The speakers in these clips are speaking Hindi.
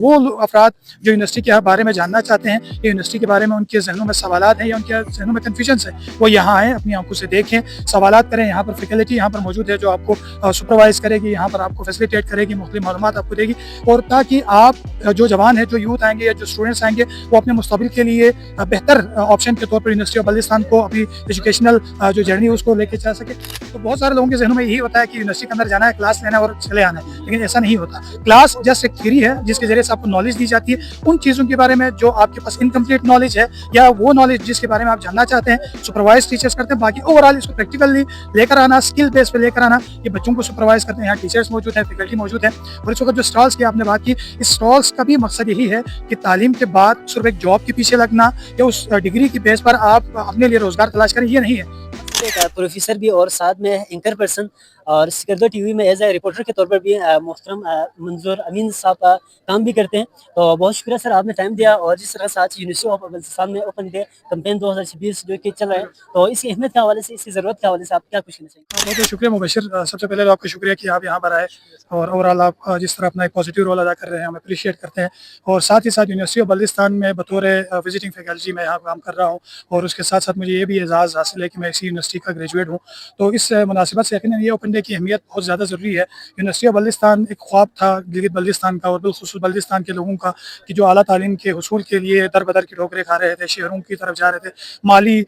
वो अफराद जो यूनिवर्सिटी के बारे में जानना चाहते हैं, या यूनिवर्सिटी के बारे में उनके जहनों में सवालात हैं या उनके जहनों में कन्फ्यूजन्स है, वो यहाँ आएँ, अपनी आंखों से देखें, सवालात करें। यहाँ पर फैकल्टी यहाँ पर मौजूद है जो आपको सुपरवाइज़ करेगी, यहाँ पर आपको फैसिलिटेट करेगी, मुख्तलिफ मालूमात आपको देगी, और ताकि आप जो जवान है, जो यूथ आएंगे या जो स्टूडेंट्स आएंगे, वो अपने मुस्तकबिल के लिए बेहतर ऑप्शन के तौर पर यूनिवर्सिटी ऑफ बल्दिस्तान को अपनी एजुकेशनल जो जर्नी है उसको लेके जा सके। तो बहुत सारे लोगों के जहनों में यही होता है कि यूनिवर्सिटी के अंदर जाना है, क्लास लेना है और चले आना है, लेकिन ऐसा नहीं होता। क्लास जस्ट एक थ्योरी है जिसके जरिए से आपको नॉलेज दी जाती है उन चीज़ों के बारे में जो आपके पास इनकम्प्लीट नॉलेज है, या वो नॉलेज जिसके बारे में आप जानना चाहते हैं, सुपरवाइज टीचर्स करते हैं। बाकी ओवरऑल इसको प्रैक्टिकली लेकर आना, स्किल बेस पे लेकर आना, ये बच्चों को सुपरवाइज करते हैं। यहाँ टीचर्स मौजूद हैं, फैकल्टी मौजूद है। और इस वक्त जो स्टॉल्स की आपने बात की, इस स्टॉल्स का भी मकसद यही है कि तालीम के बाद सिर्फ एक जॉब के पीछे लगना या उस डिग्री की बेस पर आप अपने लिए रोजगार तलाश करें, ये नहीं है। एक प्रोफेसर भी और साथ में एंकर पर्सन और सिकंदर टीवी में एज ए रिपोर्टर के तौर पर भी मोहतरम मंजूर अमीन साहब काम भी करते हैं। तो बहुत शुक्रिया सर, आपने टाइम दिया। और जिस तरह से आज यूनिवर्सिटी ऑफ बल्दिस्तान में ओपन डे कैंपेन 2026 जो कि चल रहा है, तो इसकी अहमियत के हवाले से, इसकी ज़रूरत के हवाले से आप क्या कुछ कहना चाहेंगे? बहुत बहुत शुक्रिया मुबशिर। सबसे पहले तो आपका शुक्रिया कि आप यहाँ पर आए, और ओवरऑल आप जिस तरह अपना एक पॉजिटिव रोल अदा कर रहे हैं, हम अप्रिशिएट करते हैं। और साथ ही साथ यूनिवर्सिटी ऑफ बल्दिस्तान में बतौर विजिटिंग फैकल्टी मैं यहाँ काम कर रहा हूँ, और उसके साथ साथ मुझे ये भी एजाज़ हासिल है कि मैं इसी यूनिवर्सिटी का ग्रेजुएट हूँ। तो इस मुनासिबत से यकीनन ये ओपन डे की अहमियत बहुत ज़्यादा ज़रूरी है। यूनिवर्सिटी ऑफ बल्दिस्तान एक ख्वाब था गिलगित बल्दिस्तान का, और बिलखुसूस बल्दिस्तान के लोगों का, कि जो आला तालीम के हुसूल के लिए दर बदर की ठोकरें खा रहे थे, शहरों की तरफ जा रहे थे, माली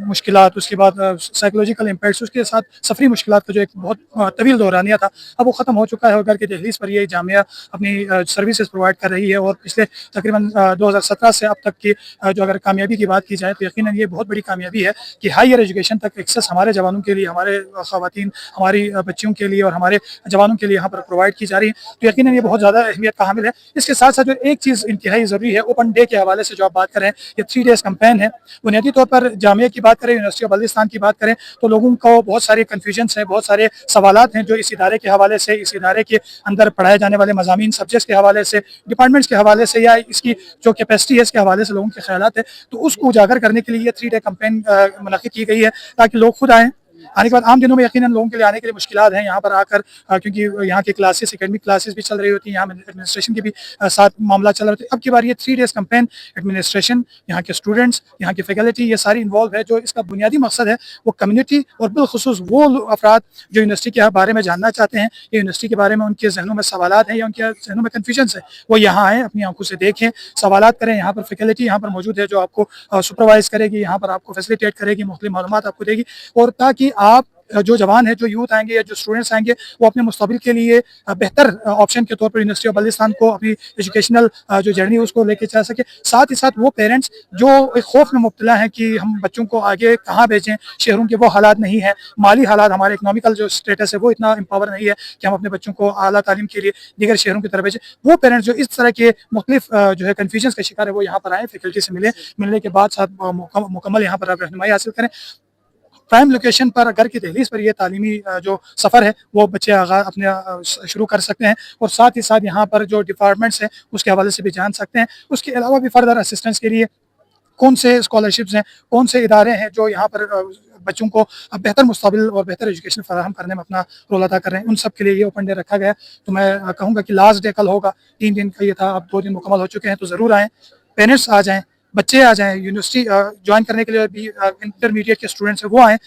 मुश्किलात, उसके बाद साइकोलॉजिकल इम्पैक्ट्स, उसके साथ सफरी मुश्किलात का जो एक बहुत तवील दौरानिया था, अब वो ख़त्म हो चुका है। और घर के दहलीज पर ये जामिया अपनी सर्विसेज प्रोवाइड कर रही है। और पिछले तकरीबन 2017 से अब तक की जो अगर कामयाबी की बात की जाए, तो यकीनन ये बहुत बड़ी कामयाबी है कि हायर एजुकेशन तक एक्सेस हमारे जवानों के लिए, हमारे ख़वातीन, हमारी बच्चियों के लिए और हमारे जवानों के लिए यहाँ पर प्रोवाइड की जा रही है। तो यकीनन ये बहुत ज़्यादा अहमियत का हामिल है। इसके साथ साथ जो एक चीज़ इंतहाई ज़रूरी है, ओपन डे के हवाले से जो आप बात करें, ये 3 डेज़ कैंपेन है। बुनियादी तौर पर जामिया की बात करें, यूनिवर्सिटी ऑफ बल्दिस्तान की बात करें, तो लोगों को बहुत सारे कन्फ्यूजन्स हैं, बहुत सारे सवालात हैं जो इस इदारे के हवाले से, इस इदारे के अंदर पढ़ाए जाने वाले मज़ामीन, सब्जेक्ट्स के हवाले से, डिपार्टमेंट्स के हवाले से, या इसकी जो कैपेसिटी है इसके हवाले से लोगों के ख्यालात है। तो उसको उजागर करने के लिए ये 3 डे कैंपेन मुनक़िद की गई है, ताकि लोग खुद आएँ। आने के बाद आम दिनों में यकीनन लोगों के लिए आने के लिए मुश्किलात हैं यहाँ पर आकर, क्योंकि यहाँ की क्लासेस, एकेडमिक क्लासेस भी चल रही होती हैं, यहाँ एडमिनिस्ट्रेशन की भी साथ मामला चल रहा होता है। अब की बार ये 3 डेज़ कैंपेन, एडमिनिस्ट्रेशन, यहाँ के स्टूडेंट्स, यहाँ की फैकल्टी, ये सारी इन्वॉल्व है। जो इसका बुनियादी मकसद है वो कम्युनिटी और बिलखुसूस वो अफराद जो यूनिवर्सिटी के बारे में जानना चाहते हैं, या यूनिवर्सिटी के बारे में उनके जहनों में सवालात हैं या उनके जहनों में कन्फ्यूजन्स है, वो यहाँ आएँ, अपनी आंखों से देखें, सवालात करें। यहाँ पर फैकल्टी यहाँ पर मौजूद है जो आपको सुपरवाइज़ करेगी, यहाँ पर आपको फैसिलिटेट करेगी, मुख्तलिफ मालूमात आपको देगी, और ताकि आप जो जवान है, जो यूथ आएंगे या जो स्टूडेंट्स आएंगे, वो अपने मुस्तकबिल के लिए बेहतर ऑप्शन के तौर पर यूनिवर्सिटी ऑफ बल्दिस्तान को अपनी एजुकेशनल जो जर्नी है उसको लेके जा सके। साथ ही साथ वो पेरेंट्स जो एक खौफ में मुब्तला हैं कि हम बच्चों को आगे कहाँ भेजें, शहरों के वो हालात नहीं है, माली हालात, हमारे इकनॉमिकल जो स्टेटस है वो इतना एम्पावर नहीं है कि हम अपने बच्चों को आला तालीम के लिए दीगर शहरों की तरफ भेजें। वो पेरेंट्स जो इस तरह के मुख्तलिफ जो है कन्फ्यूजन का शिकार है, वो यहाँ पर आएँ, फैकल्टी से मिलने के बाद साथ मुकम्मल यहाँ पर रहनुमाई हासिल करें। प्राइम लोकेशन पर, घर की दहलीज पर ये तालीमी जो सफ़र है वो बच्चे अपने शुरू कर सकते हैं, और साथ ही साथ यहाँ पर जो डिपार्टमेंट्स हैं उसके हवाले से भी जान सकते हैं। उसके अलावा भी फर्दर असिस्टेंस के लिए कौन से स्कॉलरशिप्स हैं, कौन से इदारे हैं जो यहाँ पर बच्चों को बेहतर मुस्तक़बिल और बेहतर एजुकेशन फराहम करने में अपना रोल अदा कर रहे हैं, उन सब के लिए ये ओपन डे रखा गया। तो मैं कहूँगा कि लास्ट डे कल होगा, 3 दिन का ये था, अब 2 दिन मुकम्मल हो चुके हैं। तो ज़रूर आएँ, पेरेंट्स आ जाएँ, बच्चे आ जाएँ, यूनिवर्सिटी ज्वाइन करने के लिए भी इंटरमीडिएट के स्टूडेंट्स हैं वो आएँ।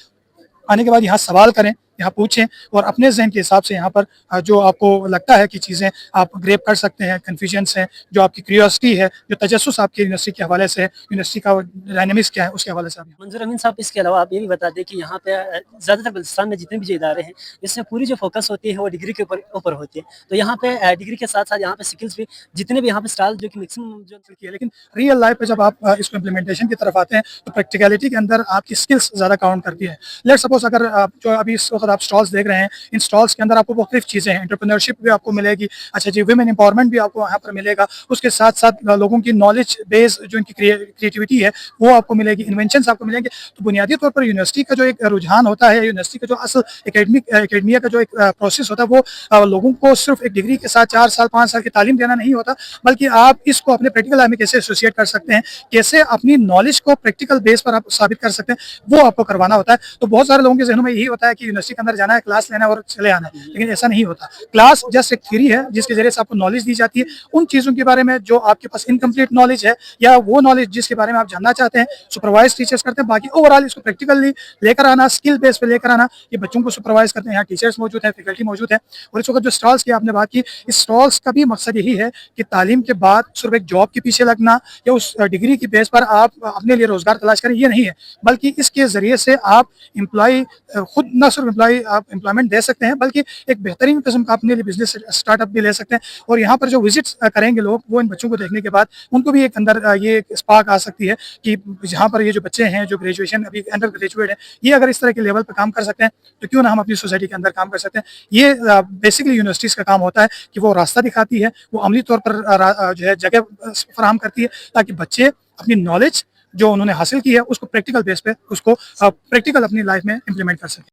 आने के बाद यहाँ सवाल करें, यहाँ पूछें, और अपने जहन के हिसाब से यहाँ पर जो आपको लगता है कि चीज़ें आप ग्रेप कर सकते हैं, कन्फ्यूजन्स हैं, जो आपकी क्यूरियोसिटी है, जो तजस्सुस आपकी यूनिवर्सिटी के हवाले से है, यूनिवर्सिटी का डायनामिक्स क्या है, उसके हवाले से आप मंजूर अमीन साहब, इसके अलावा आप ये भी बता दें कि यहाँ पे ज़्यादातर बल्दिस्तान में जितने भी जो इदारे हैं, इसमें पूरी जो फोकस होती है वो डिग्री के ऊपर होती है। तो यहाँ पे डिग्री के साथ साथ यहाँ पे स्किल्स भी, जितने भी यहाँ पे स्टाल जो कि मैक्सिमम जो किया, लेकिन रियल लाइफ पे जब आप इसको इम्प्लीमेंटेशन की तरफ आते हैं, तो प्रैक्टिकलिटी के अंदर आपकी स्किल्स ज़्यादा काउंट करती है। लेट्स सपोज अगर आप जो अभी इस वक्त आप स्टॉल्स देख रहे हैं, इन स्टॉल्स के अंदर आपको मुख्तलिफ चीज़ें हैं, एंटरप्रेन्योरशिप भी आपको मिलेगी, अच्छा जी, वुमेन एम्पावरमेंट भी आपको यहाँ पर मिलेगा, उसके साथ साथ लोगों की नॉलेज बेस जो इनकी क्रिएटिविटी है वो आपको मिलेगी, इन्वेंशंस आपको मिलेंगे। तो बुनियादी तौर पर यूनिवर्सिटी का जो एक रुझान होता है, यूनिवर्सिटी का जो असल एकेडमिया का जो एक प्रोसेस होता है, वो लोगों को सिर्फ एक डिग्री के साथ 4 साल 5 साल की तालीम देना नहीं होता, बल्कि आप इसको अपने प्रैक्टिकल लाइफ में कैसे एसोसिएट कर सकते हैं, कैसे अपनी नॉलेज को प्रैक्टिकल बेस पर आप साबित कर सकते हैं, वो आपको करवाना होता है। तो बहुत सारे लोगों के जहनों में यही होता है कि यूनिवर्सिटी के अंदर जाना है, क्लास लेना है और चले आना है, लेकिन ऐसा नहीं होता। क्लास जस्ट एक थ्योरी है जिसके जरिए से आपको नॉलेज दी जाती है उन चीज़ों के बारे में जो आपके पास इनकम्प्लीट नॉलेज है या वो नॉलेज जिसके बारे में आप जानना चाहते हैं, सुपरवाइज टीचर्स करते हैं। बाकी ओवरऑल इसको प्रैक्टिकली लेकर आना, स्किल बेस पे लेकर आना, ये बच्चों को सुपरवाइज करते हैं। यहाँ टीचर्स मौजूद हैं, फैकल्टी मौजूद है। और इस वक्त जो स्टॉल्स की आपने बात की, इस स्टॉल्स का भी मकसद यही है कि तालीम के बाद सिर्फ एक जॉब के पीछे लगना या उस डिग्री की बेस पर आप अपने लिए रोजगार तलाश करें, ये नहीं है, बल्कि इसके जरिए से आप एम्प्लॉय खुद न सिर्फ एम्प्लॉय आप एम्प्लॉयमेंट दे सकते हैं, बल्कि एक बेहतरीन किस्म का अपने लिए बिजनेस स्टार्टअप भी ले सकते हैं। और यहाँ पर जो विजिट्स करेंगे लोग, वो इन बच्चों को देखने के बाद उनको भी एक अंदर ये स्पार्क आ सकती है कि जहाँ पर ये जो बच्चे हैं जो ग्रेजुएशन अभी अंडर ग्रेजुएट हैं, ये अगर इस तरह के लेवल पर काम कर सकते हैं तो क्यों ना हम अपनी सोसाइटी के अंदर काम कर सकते हैं। ये बेसिकली यूनिवर्सिटीज़ का काम होता है कि वो रास्ता दिखाती है, वो अमली तौर पर जो है जगह फराहम करती है ताकि बच्चे अपनी नॉलेज जो उन्होंने हासिल की है उसको प्रैक्टिकल बेस पे उसको प्रैक्टिकल अपनी लाइफ में इम्प्लीमेंट कर सकें।